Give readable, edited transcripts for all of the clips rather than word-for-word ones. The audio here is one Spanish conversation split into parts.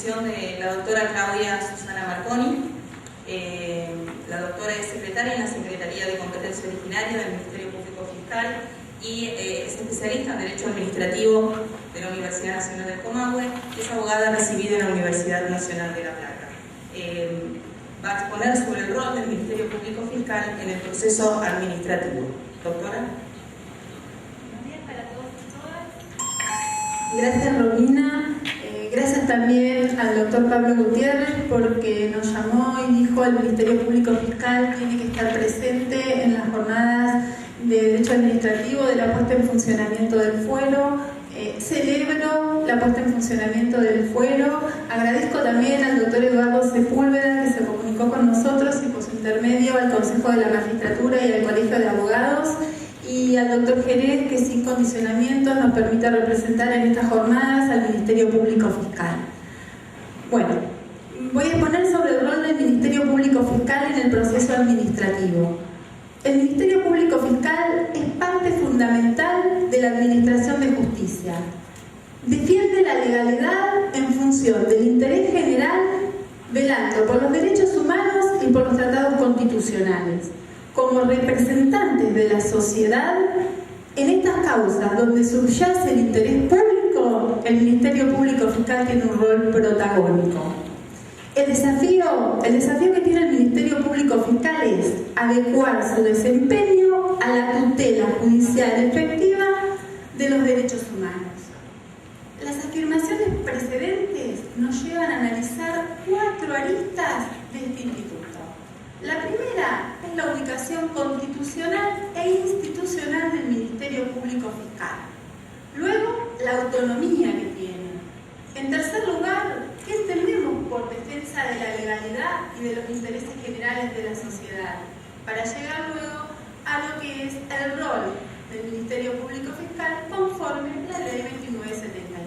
disposición de la doctora Claudia Susana Marconi. La doctora es secretaria en la Secretaría de Competencia Originaria del Ministerio Público Fiscal y es especialista en Derecho Administrativo de la Universidad Nacional del Comahue y es abogada recibida en la Universidad Nacional de La Plata. Va a exponer sobre el rol del Ministerio Público Fiscal en el proceso administrativo. Doctora. Buenos días para todos y todas. Gracias, Romina. Gracias también al doctor Pablo Gutiérrez porque nos llamó y dijo el Ministerio Público Fiscal tiene que estar presente en las jornadas de Derecho Administrativo de la puesta en funcionamiento del fuero. Celebro la puesta en funcionamiento del fuero. Agradezco también al doctor Eduardo Sepúlveda que se comunicó con nosotros y por su intermedio al Consejo de la Magistratura y al Colegio de Abogados, y al doctor Jerez que sin condicionamientos nos permite representar en estas jornadas al Ministerio Público Fiscal. Bueno, voy a exponer sobre el rol del Ministerio Público Fiscal en el proceso administrativo. El Ministerio Público Fiscal es parte fundamental de la Administración de Justicia. Defiende la legalidad en función del interés general, velando por los derechos humanos y por los tratados constitucionales. Como representantes de la sociedad, en estas causas donde subyace el interés público, el Ministerio Público Fiscal tiene un rol protagónico. El desafío que tiene el Ministerio Público Fiscal es adecuar su desempeño a la tutela judicial efectiva de los derechos humanos. Las afirmaciones precedentes nos llevan a analizar 4 aristas de este instituto. La primera es la ubicación constitucional e institucional del Ministerio Público Fiscal. Luego, la autonomía que tiene. En tercer lugar, ¿qué entendemos por defensa de la legalidad y de los intereses generales de la sociedad? Para llegar luego a lo que es el rol del Ministerio Público Fiscal conforme la Ley 2971.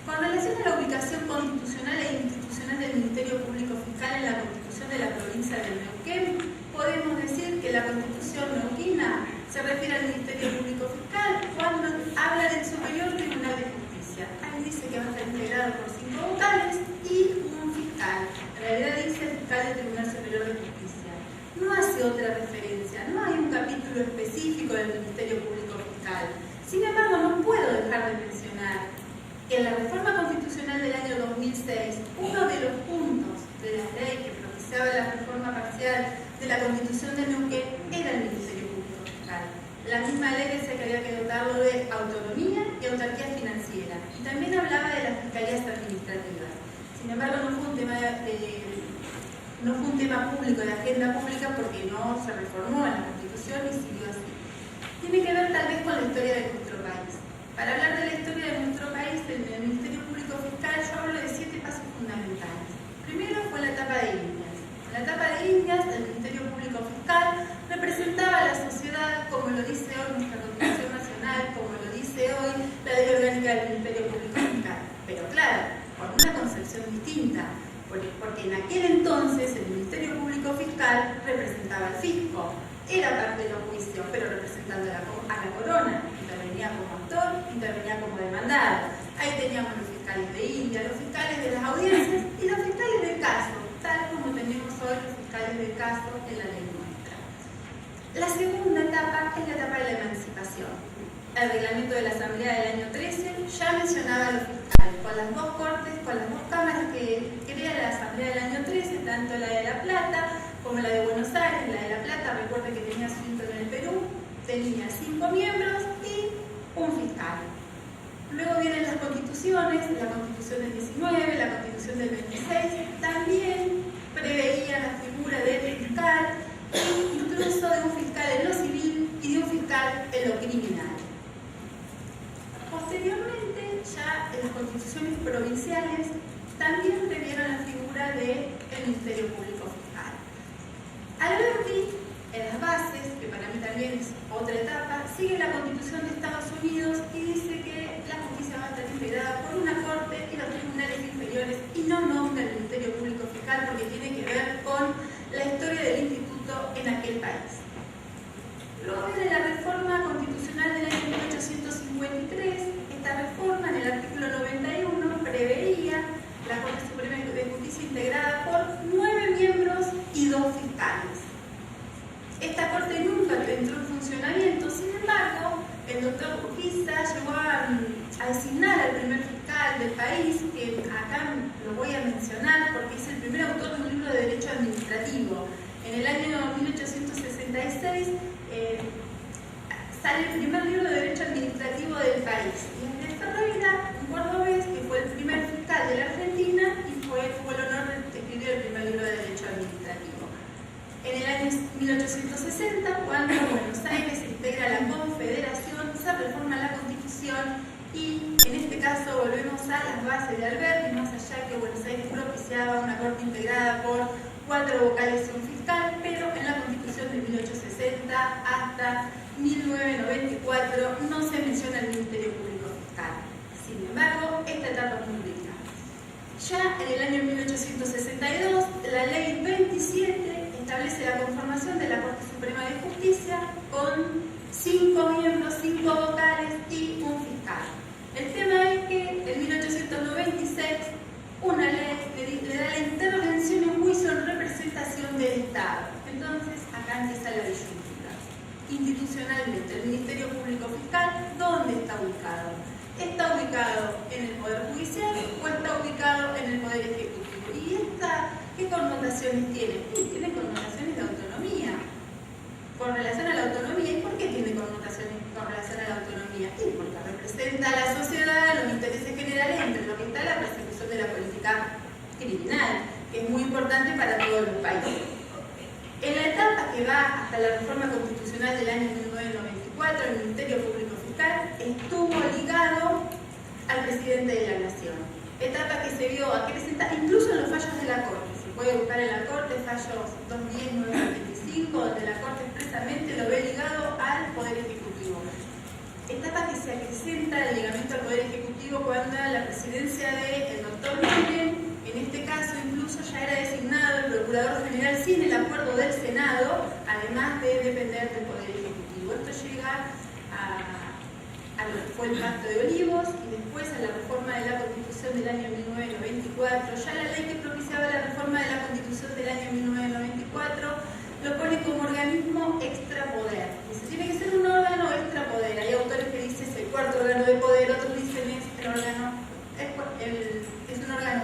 Con relación a la ubicación constitucional e institucional del Ministerio Público Fiscal en la Constitución de la provincia de Neuquén, podemos decir que la Constitución neuquina se refiere al Ministerio Público Fiscal cuando habla del Superior Tribunal de Justicia. Ahí dice que va a estar integrado por 5 vocales y un fiscal. En realidad dice fiscal del Tribunal Superior de Justicia. No hace otra referencia, no hay un capítulo específico del Ministerio Público Fiscal. Sin embargo, no puedo dejar de mencionar que en la reforma constitucional del año 2006, uno de los puntos de la ley que propiciaba la reforma parcial de la Constitución de Neuquén era el Ministerio Público Fiscal. La misma ley decía que había que dotarlo de autonomía y autarquía financiera. Y también hablaba de las fiscalías administrativas. Sin embargo, no fue un tema público, de agenda pública, porque no se reformó en la Constitución y siguió así. Tiene que ver tal vez con la historia de nuestro país. Para hablar de la historia de nuestro país, en el Ministerio Público Fiscal yo hablo de 7 pasos fundamentales. Primero fue la etapa de Indias. En la etapa de Indias, el Ministerio Público Fiscal representaba a la sociedad como lo dice hoy nuestra Constitución Nacional, como lo dice hoy la Ley Orgánica del Ministerio Público Fiscal. Pero claro, con una concepción distinta, porque en aquel entonces el Ministerio Público Fiscal representaba al fisco, era parte de los juicios, pero representando a la corona. Intervenía como actor, intervenía como demandado. Ahí teníamos los fiscales de India, los fiscales de las audiencias y los fiscales del caso, tal como tenemos hoy los fiscales del caso en la ley nuestra. La segunda etapa es la etapa de la emancipación. El reglamento de la Asamblea del año 13 ya mencionaba a los fiscales, con las 2 cortes, con las 2 cámaras que crea la Asamblea del año 13, tanto la de La Plata como la de Buenos Aires. La de La Plata, recuerden que tenía su intro en el Perú, tenía 5 miembros y un fiscal. Luego vienen las constituciones, la constitución del 19, la constitución del 26, también preveía la figura del fiscal, incluso de un fiscal en lo civil y de un fiscal en lo criminal. Posteriormente, ya en las constituciones provinciales, también previeron la figura del Ministerio Público Fiscal. Alberti, en las bases, que para mí también es otra etapa, sigue la Constitución de Estados Unidos y dice que la justicia va a estar integrada por una corte y los tribunales inferiores y no nombra el Ministerio Público Fiscal porque tiene que ver con la historia del instituto en aquel país. Luego viene la reforma constitucional del año 1853. Esta reforma, en el artículo 91, preveía la el doctor Urquiza llegó a designar al primer fiscal del país, que acá lo voy a mencionar porque es el primer autor de un libro de derecho administrativo. En el año 1866 sale el primer libro de derecho administrativo del país. Y es de Ferreira, un cordobés, que fue el primer fiscal de la Argentina y tuvo el honor de escribir el primer libro de derecho administrativo. En el año 1860, cuando Buenos Aires se integra a la Confederación, se reforma la Constitución y en este caso volvemos a las bases de Alberti, más allá que Buenos Aires propiciaba una corte integrada por 4 vocales y un fiscal, pero en la Constitución de 1860 hasta 1994 no se menciona el Ministerio Público Fiscal. Sin embargo, esta etapa es muy rica. Ya en el año 1862, la Ley 27 establece la conformación de la Corte Suprema de Justicia con 5 miembros, 5 vocales y un fiscal. El tema es que en 1896 una ley le da la intervención en juicio en representación del Estado. Entonces, acá empieza la disyuntiva. Institucionalmente, el Ministerio Público Fiscal, ¿dónde está ubicado? ¿Está ubicado en el Poder Judicial o está ubicado en el Poder Ejecutivo? ¿Y esta qué connotaciones tiene? Sí, tiene connotaciones de autonomía. Con relación a la autonomía, ¿y por qué tiene connotaciones con relación a la autonomía? Sí, porque representa a la sociedad, los intereses generales, entre lo que está la persecución de la política criminal, que es muy importante para todos los países. En la etapa que va hasta la reforma constitucional del año 1994, el Ministerio Público Fiscal estuvo ligado al presidente de la Nación. Etapa que se vio acrecentada incluso en los fallos de la Corte. Se puede buscar en la Corte fallos 210, 925, donde la Corte expresamente lo ve ligado al Poder Ejecutivo. Etapa que se acrecenta el ligamiento al Poder Ejecutivo cuando la presidencia del doctor Menem, en este caso incluso ya era designado el Procurador General sin el acuerdo del Senado, además de depender del Poder Ejecutivo. Esto llega a lo que fue el Pacto de Olivos y después a la reforma de la Constitución del año 1994. Ya la ley que propiciaba la reforma de la Constitución del año 1994 lo pone como organismo extrapoder. Dice, tiene que ser un órgano extrapoder. Hay autores que dicen es el cuarto órgano de poder, otros dicen es un órgano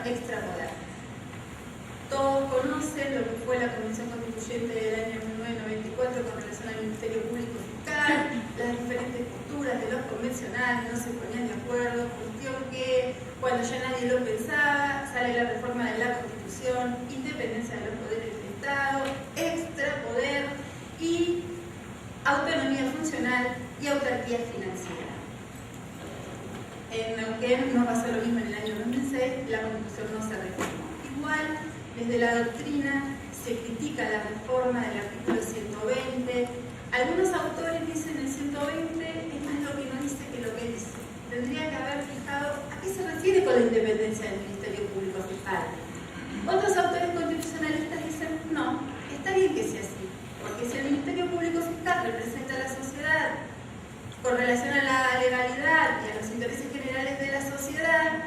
extrapoder. Todos conocen lo que fue la Convención Constituyente del año 1994 con relación al Ministerio Público Fiscal, las diferentes posturas de los convencionales no se ponían de acuerdo, cuestión que cuando ya nadie lo pensaba, sale la reforma de la Constitución, independencia de los poderes del Estado, extrapoder y autonomía funcional y autarquía financiera. En Neuquén no pasó lo mismo en el año 2006, la Constitución no se reformó. Igual, desde la doctrina se critica la reforma del artículo 120. Algunos autores dicen el 120 es más lo que no dice que lo que dice. Tendría que haber fijado a qué se refiere con la independencia del Ministerio Público Fiscal. Otros autores constitucionalistas dicen no, está bien que sea así, porque si el Ministerio Público Fiscal representa a la sociedad con relación a la legalidad y a los intereses generales de la sociedad,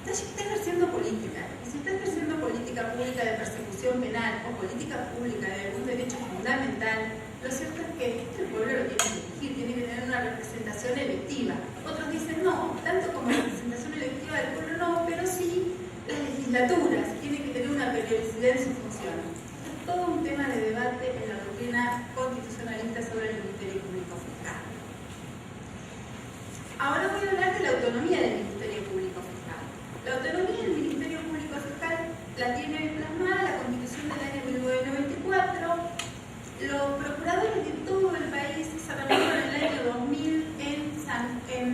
está ejerciendo política. Y si está ejerciendo política pública de persecución penal o política pública de algún derecho fundamental, lo cierto es que el pueblo lo tiene que elegir, tiene que tener una representación electiva. Otros dicen no, tanto como representación electiva del pueblo no, pero sí las legislaturas tienen que tener una periodicidad en su función. Es todo un tema de debate en la doctrina constitucionalista sobre el Ministerio Público Fiscal. Ahora voy a hablar de la autonomía del Ministerio Público Fiscal. La autonomía del Ministerio Público Fiscal la tiene plasmada la Constitución del año 1994. Los procuradores de todo el país se reunieron en el año 2000 en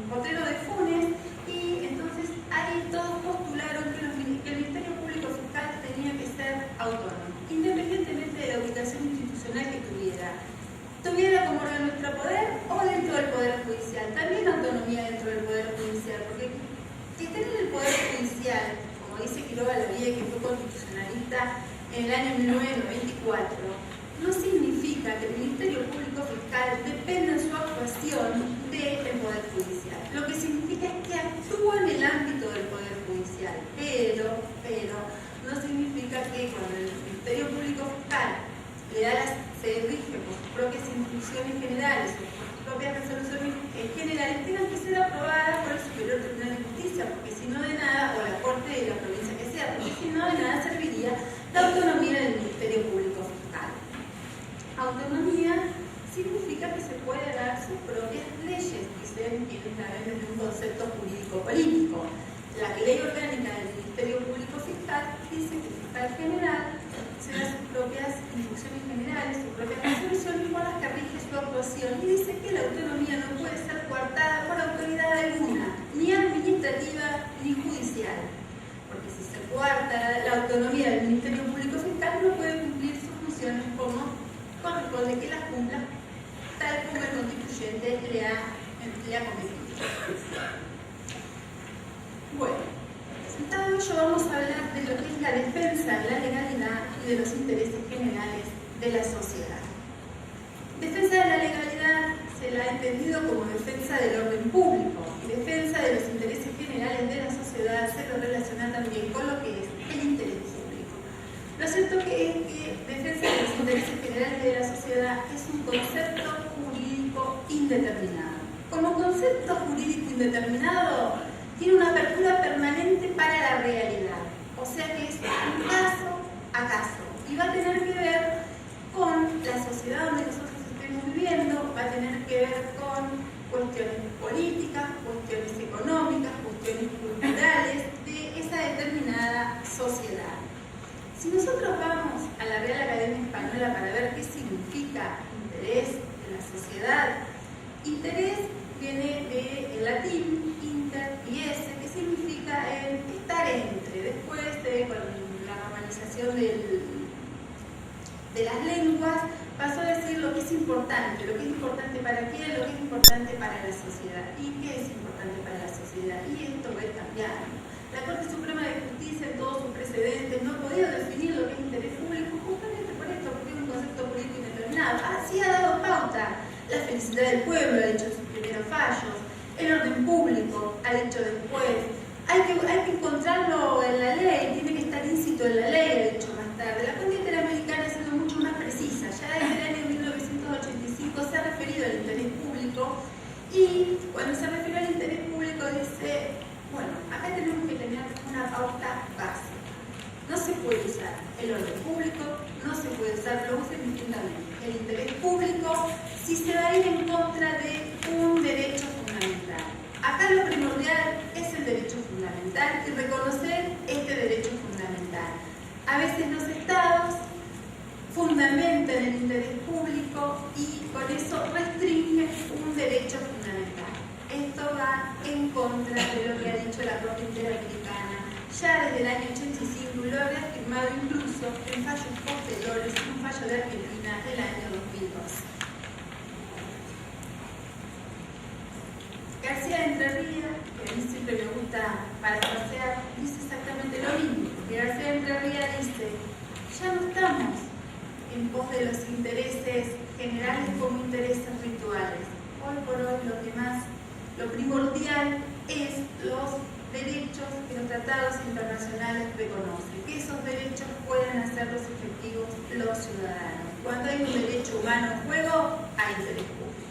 Potrero de Funes y entonces ahí todos postularon que el Ministerio Público Fiscal tenía que ser autónomo, independientemente de la ubicación institucional que tuviera como órgano extrapoder o dentro del Poder Judicial. También autonomía dentro del Poder Judicial, porque que estén en el Poder Judicial, como dice Quiroga Lavie, que fue constitucionalista en el año 1994, no significa que el Ministerio Público Fiscal dependa en su actuación del Poder Judicial. Lo que significa es que actúa en el ámbito del Poder Judicial, pero no significa que cuando el Ministerio Público Fiscal se rige por sus propias instrucciones generales o por sus propias resoluciones generales tengan que ser aprobadas por el Superior Tribunal de Justicia, porque si no de nada, o la Corte de la provincia que sea, porque si no de nada serviría la autonomía del Ministerio Público Fiscal. Autonomía significa que se puede dar sus propias leyes, dicen quienes la ven desde un concepto jurídico-político. La Ley Orgánica del Ministerio Público Fiscal dice que el fiscal general se da sus propias instrucciones generales, sus propias resoluciones con las que rige su actuación, y dice que la autonomía no puede ser coartada por autoridad alguna, ni administrativa ni judicial, porque si se coarta la autonomía del Ministerio Público Fiscal no puede cumplir sus funciones como corresponde que las cumpla, tal como el constituyente le ha cometido. Bueno, presentado ello, vamos a hablar de lo que es la defensa de la legalidad y de los intereses generales de la sociedad. Defensa de la legalidad se la ha entendido como defensa del orden público, y defensa de los intereses generales de la sociedad se lo relaciona también con lo que es el interés público. Lo cierto que es que defensa de los intereses generales de la sociedad es un concepto jurídico indeterminado. Como concepto jurídico indeterminado, tiene una apertura permanente para la realidad, o sea que es un caso a caso, y va a tener que ver con la sociedad donde nosotros estemos viviendo, va a tener que ver con cuestiones políticas, cuestiones económicas, cuestiones culturales de esa determinada sociedad. Si nosotros vamos a la Real Academia Española para ver qué significa interés en la sociedad, interés viene del latín inter y esse, que significa estar entre. Después, con la normalización de las lenguas, pasó a decir lo que es importante para quién, lo que es importante para la sociedad. ¿Y qué es importante para la sociedad? Y esto va a ir cambiando. La Corte Suprema de Justicia, en todos sus precedentes, no ha podido definir lo que es interés público, justamente por esto, porque es un concepto político indeterminado. Así ha dado pauta. La felicidad del pueblo ha hecho sus primeros fallos, el orden público ha hecho después. Hay que encontrarlo en la ley, tiene que estar íncito en la ley, ha dicho más tarde. La Corte Interamericana ha sido mucho más precisa. Ya desde el año 1985 se ha referido al interés público, y cuando se refiere al interés público dice, bueno, acá tenemos que tener una pauta básica. No se puede usar el orden público, no se puede usar, lo usen distintamente, el interés público, si se va a ir en contra de un derecho fundamental. Acá lo primordial es el derecho fundamental y reconocer este derecho fundamental. A veces los estados fundamentan el interés público y con eso restringen un derecho fundamental. Esto va en contra de lo que ha dicho la Corte Interamericana ya desde el año 85, y lo ha reafirmado incluso en fallos posteriores, un fallo de Argentina del año 2002. García de Entrerría, que a mí siempre me gusta parafrasear, dice exactamente lo mismo. García de Entrerría dice, ya no estamos en pos de los intereses generales como intereses rituales. Hoy por hoy lo primordial es los derechos que los tratados internacionales reconocen, que esos derechos puedan hacerlos efectivos los ciudadanos. Cuando hay un derecho humano en juego, hay interés público.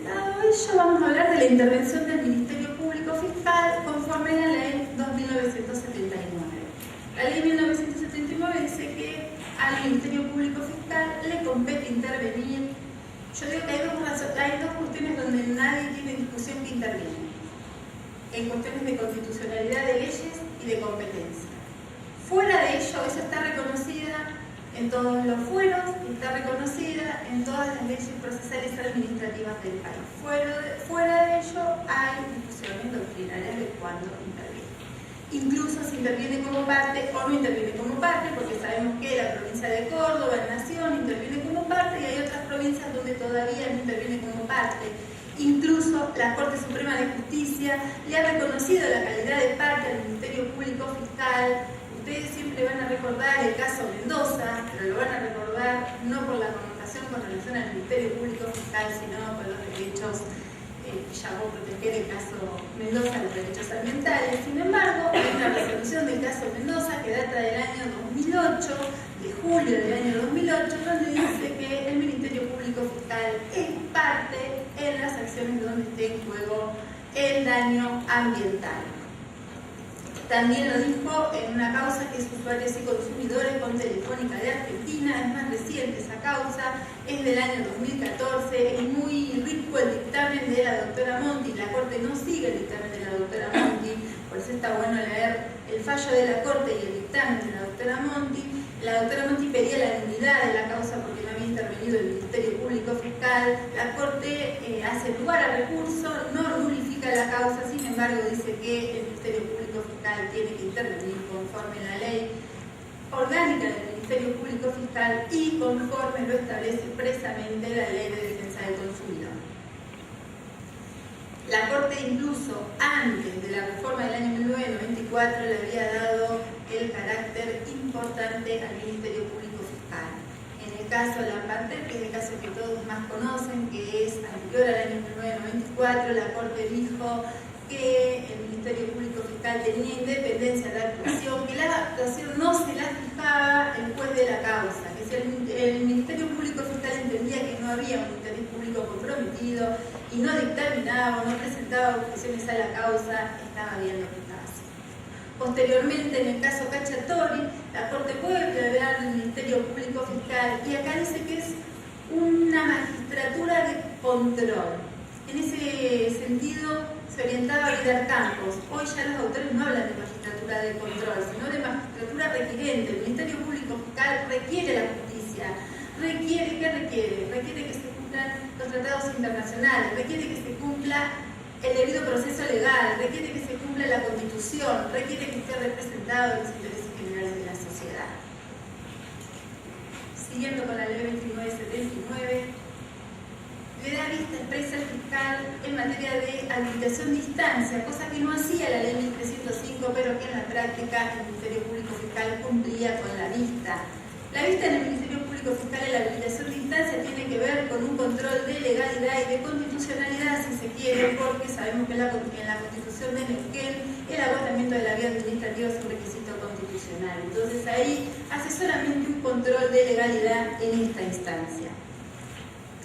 Dado ello, vamos a hablar de la intervención del Ministerio Público Fiscal conforme a la Ley 2979. La Ley 1979 dice que al Ministerio Público Fiscal le compete intervenir. Yo digo que hay dos cuestiones donde nadie tiene discusión que interviene. En cuestiones de constitucionalidad de leyes y de competencia. Fuera de ello, eso está reconocida en todos los fueros y está reconocida en todas las leyes procesales administrativas del país. Fuera de ello, hay discusiones doctrinarias de cuándo interviene. Incluso si interviene como parte o no interviene como parte, porque sabemos que la provincia de Córdoba, la Nación, interviene como parte, y hay otras provincias donde todavía no interviene como parte. Incluso la Corte Suprema de Justicia le ha reconocido la calidad de parte al Ministerio Público Fiscal. Ustedes siempre van a recordar el caso Mendoza, pero lo van a recordar no por la connotación con relación al Ministerio Público Fiscal, sino por los derechos que llamó proteger el caso Mendoza, los derechos ambientales. Sin embargo, hay una resolución del caso Mendoza que data del año 2008, de julio del año 2008, donde dice que el Ministerio Público Fiscal es parte en las acciones donde esté en juego el daño ambiental. También lo dijo en una causa que es Usuarios y Consumidores con Telefónica de Argentina, es más reciente esa causa, es del año 2014, es muy rico el dictamen de la doctora Monti, la Corte no sigue el dictamen de la doctora Monti, por eso está bueno leer el fallo de la Corte y el dictamen de la doctora Monti. La doctora Monti pedía la nulidad de la causa porque no había intervenido el Ministerio Público Fiscal. La Corte hace lugar al recurso, no nulifica la causa, sin embargo dice que el Ministerio Público Fiscal tiene que intervenir conforme la ley orgánica del Ministerio Público Fiscal y conforme lo establece expresamente la Ley de Defensa del Consumidor. La Corte incluso antes de la reforma del año 1994 le había dado el carácter importante al Ministerio Público Fiscal. En el caso de la Panter, que es el caso que todos más conocen, que es anterior al año 1994, la Corte dijo que el Ministerio Público Fiscal tenía independencia de actuación, que la actuación no se la fijaba el juez de la causa, que si el Ministerio Público Fiscal entendía que no había un interés público comprometido y no dictaminaba o no presentaba objeciones a la causa, estaba bien lo que estaba haciendo. Posteriormente, en el caso Cacciatori, la Corte vuelve a hablar del Ministerio Público Fiscal y acá dice que es una magistratura de control. En ese sentido se orientaba a Vidal Campos. Hoy ya los autores no hablan de magistratura de control, sino de magistratura requirente. El Ministerio Público Fiscal requiere la justicia. Requiere que se cumplan los tratados internacionales, requiere que se cumpla el debido proceso legal, requiere que se cumpla la Constitución, requiere que esté representado en los intereses generales de la sociedad. Siguiendo con la Ley 2979, le da vista expresa al fiscal en materia de habilitación de instancia, cosa que no hacía la Ley 1305, pero que en la práctica el Ministerio Público Fiscal cumplía con la vista. La vista en el Ministerio Público Fiscal en la habilitación de instancia tiene que ver con un control de legalidad y de constitucionalidad, si se quiere, porque sabemos que en la Constitución de Neuquén el agotamiento de la vía administrativa es un requisito constitucional. Entonces ahí hace solamente un control de legalidad en esta instancia.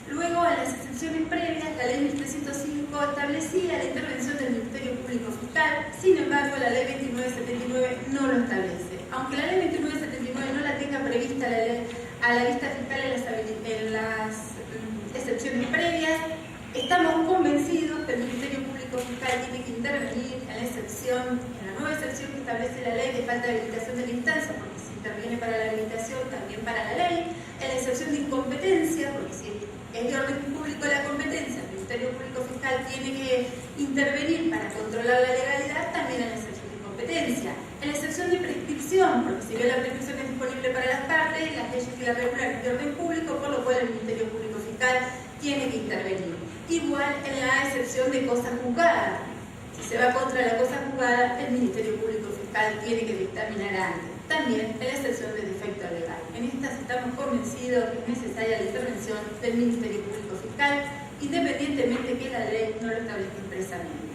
Luego, a las excepciones previas, la Ley 1305 establecía la intervención del Ministerio Público Fiscal, sin embargo, la Ley 2979 no lo establece. Aunque la Ley 2979 no la tenga prevista a la vista fiscal en las excepciones previas, estamos convencidos que el Ministerio Público Fiscal tiene que intervenir en la nueva excepción que establece la ley de falta de habilitación de la instancia, porque si interviene para la habilitación, también para la ley, en la excepción de incompetencia, porque si es de orden público la competencia, el Ministerio Público Fiscal tiene que intervenir para controlar la legalidad, también en la excepción de incompetencia. En la excepción de prescripción, porque si bien la prescripción es disponible para las partes, las leyes que la regulan es de orden público, por lo cual el Ministerio Público Fiscal tiene que intervenir. Igual en la excepción de cosa juzgada. Si se va contra la cosa juzgada, el Ministerio Público Fiscal tiene que dictaminar antes. También en la excepción de defecto legal. En estas estamos convencidos que es necesaria la intervención del Ministerio Público Fiscal, independientemente que la ley no lo establezca expresamente.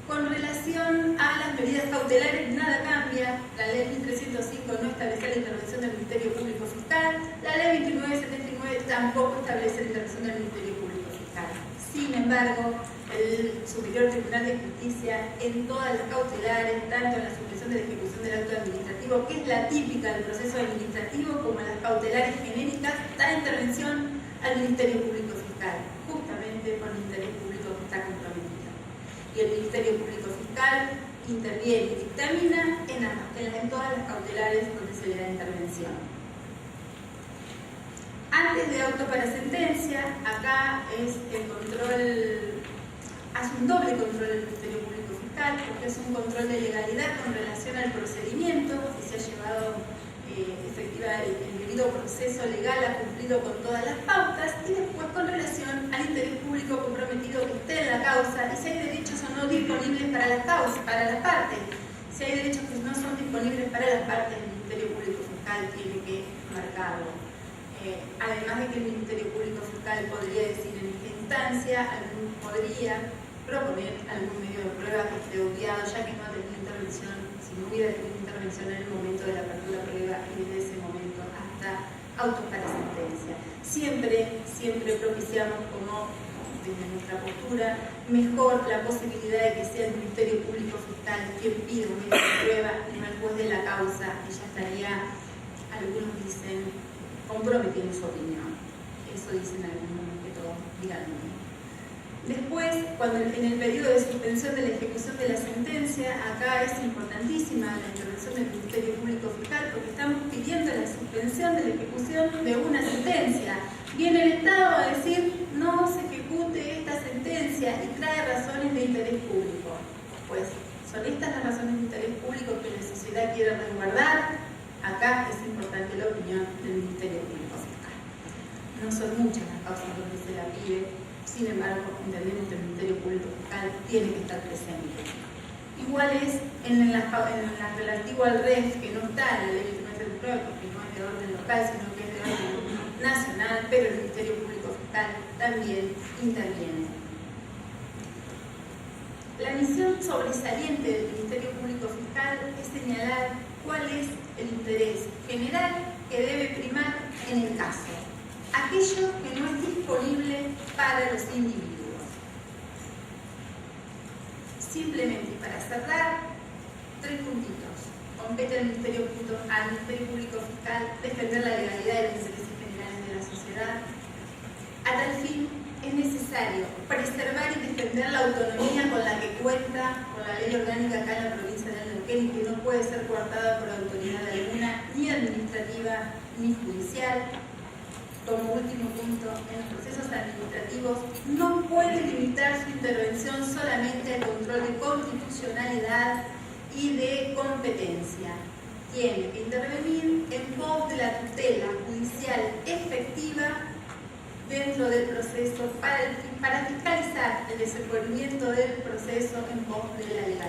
Con relación a las medidas cautelares, nada cambia. La Ley 1305 no establece la intervención del Ministerio Público Fiscal. La Ley 2979 tampoco establece la intervención del Ministerio Público Fiscal. Sin embargo, el Superior Tribunal de Justicia, en todas las cautelares, tanto en la suspensión de la ejecución del acto administrativo, que es la típica del proceso administrativo, como en las cautelares genéricas, da intervención al Ministerio Público Fiscal, justamente por el interés público que está comprometido. Y el Ministerio Público Fiscal interviene y dictamina en todas las cautelares donde se le da intervención. Antes de auto para sentencia, acá es el control, hace un doble control del Ministerio Público Fiscal, porque es un control de legalidad con relación al procedimiento, si se ha llevado el debido proceso legal, ha cumplido con todas las pautas, y después con relación al interés público comprometido que esté en la causa, y si hay derechos o no disponibles para las partes. Si hay derechos que no son disponibles para las partes, el Ministerio Público Fiscal tiene que marcarlo. Además de que el Ministerio Público Fiscal podría decir en esta instancia, podría proponer algún medio de prueba que esté obviado, ya que no ha tenido intervención, si no hubiera tenido intervención en el momento de la apertura de prueba y desde ese momento hasta autos para sentencia. Siempre propiciamos, como desde nuestra postura, mejor la posibilidad de que sea el Ministerio Público Fiscal quien pida un hecho de prueba y no el juez de la causa, que ya estaría, algunos dicen, comprometiendo su opinión. Eso dicen algunos, que todos digan lo mismo. Después, cuando en el periodo de suspensión de la ejecución de la sentencia, acá es importantísima la intervención del Ministerio Público Fiscal porque estamos pidiendo la suspensión de la ejecución de una sentencia. Viene el Estado a decir no se ejecute esta sentencia y trae razones de interés público. Pues, ¿son estas las razones de interés público que la sociedad quiere resguardar? Acá es importante la opinión del Ministerio Público Fiscal. No son muchas las causas donde se la pide. Sin embargo, entendemos que el Ministerio Público Fiscal tiene que estar presente. Igual es en la relativo al REF, que no está en la ley de de prueba, porque no es de orden local, sino que es de orden nacional, pero el Ministerio Público Fiscal también interviene. La misión sobresaliente del Ministerio Público Fiscal es señalar cuál es el interés general que debe primar en el caso. Aquello que no es disponible para los individuos. Simplemente para cerrar, 3 puntitos. Compete al Ministerio Público Fiscal defender la legalidad y los intereses generales de la sociedad. A tal fin, es necesario preservar y defender la autonomía con la que cuenta con la ley orgánica acá en la provincia de Neuquén y que no puede ser coartada por autoridad alguna, ni administrativa ni judicial. Como último punto, en los procesos administrativos no puede limitar su intervención solamente al control de constitucionalidad y de competencia. Tiene que intervenir en pos de la tutela judicial efectiva dentro del proceso para fiscalizar el desenvolvimiento del proceso en pos de la legalidad.